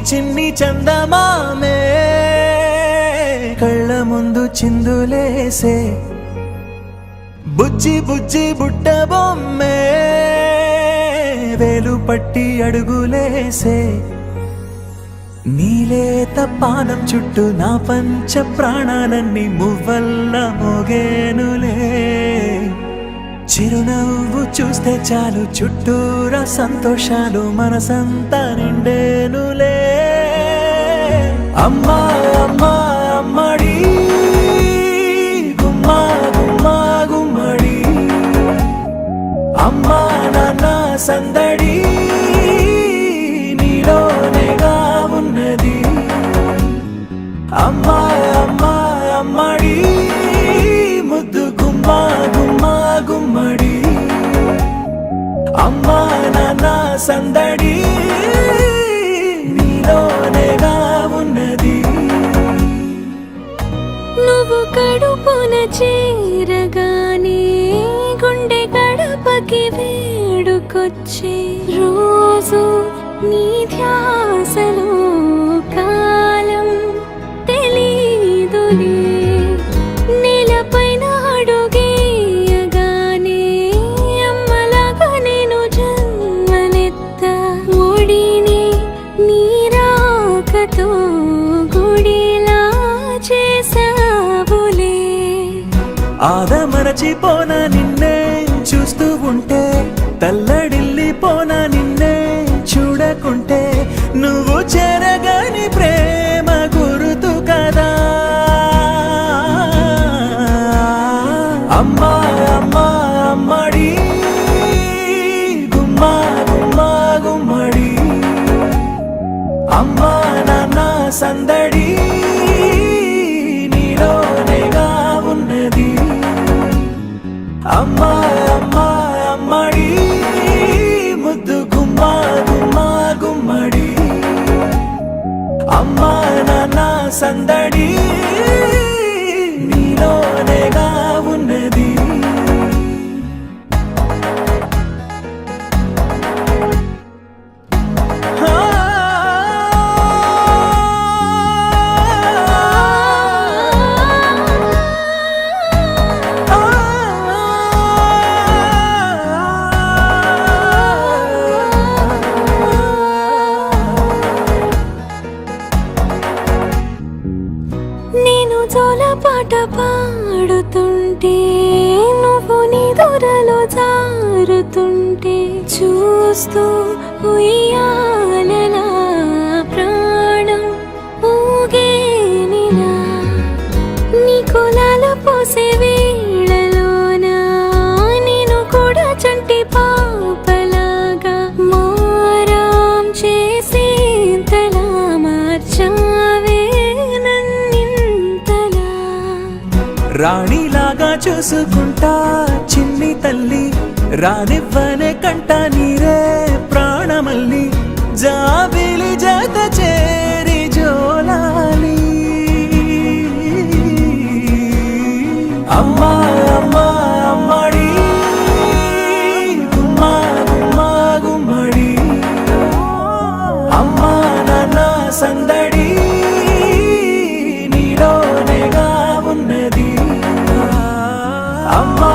చిన్ని చందమామే కళ్ళ ముందు చిందులేసే బుజ్జి బుజ్జి బుట్ట బొమ్మే వేలు పట్టి అడుగులేసే నీలేత పానం చుట్టూ నా పంచ ప్రాణాలన్నీ మువ్వల్ల మోగేనులే చిరునవ్వు చూస్తే చాలు చుట్టూరా సంతోషాలు మనసంతా నిండేనులే అమ్మా అమ్మా అమ్మడి గుమ్మా గుమ్మా గుమ్మడి అమ్మా నాన్న సందడి నీలోనేగా ఉన్నది అమ్మా అమ్మా అమ్మడి ముద్దు గుమ్మా గుమ్మా గుమ్మడి అమ్మా నాన్న సందడి నీలోనేగా ఉన్నది నువ్వు కడుపున చేరగానే గుండె గడపకి వేడుకొచ్చే రోజు నీ ధ్యాసలో కాలం తెలీదులే నేలపైన అడుగేయగానే అమ్మలాగా నేను జన్మనెత్త ఒడిని నీ రాకతో గుడిలా చేసావులే ఆదమరచిపోనా నిన్నే చూస్తూ ఉంటే తల్లడిల్లిపోనా నిన్నే చూడకుంటే నువ్వు చెరగని ప్రేమ గురుతు కదా అమ్మా అమ్మా అమ్మడి గుమ్మా గుమ్మా గుమ్మడి అమ్మా నాన్న సందడి నీలోనేగా ఉన్నది అమ్మా అమ్మా అమ్మడి ముద్దు గుమ్మా గుమ్మా గుమ్మడి అమ్మా నాన్న సందడి నీలోనేగా ఉన్నది నేను జోలపాట పాడుతుంటే నువ్వు నీ దూరలో జారుతుంటే చూస్తూ ఉయ్యాలలా ప్రాణం ఊగేనిలా నీ కులాల పోసే వేళలోన నేను కూడా చంటి పాపలాగా మారాం చేసేంతలా మార్చావే రాణిలాగా చూసుకుంటా చిన్ని తల్లి రానివ్వనే కంట నీరే ప్రాణమల్లి జాబిలి జత చేరి జోలాలి అమ్మా అమ్మా అమ్మడి గుమ్మా గుమ్మా గుమ్మడి అమ్మా నాన్న సందడి నీలోనేగా ఉన్నది అమ్మా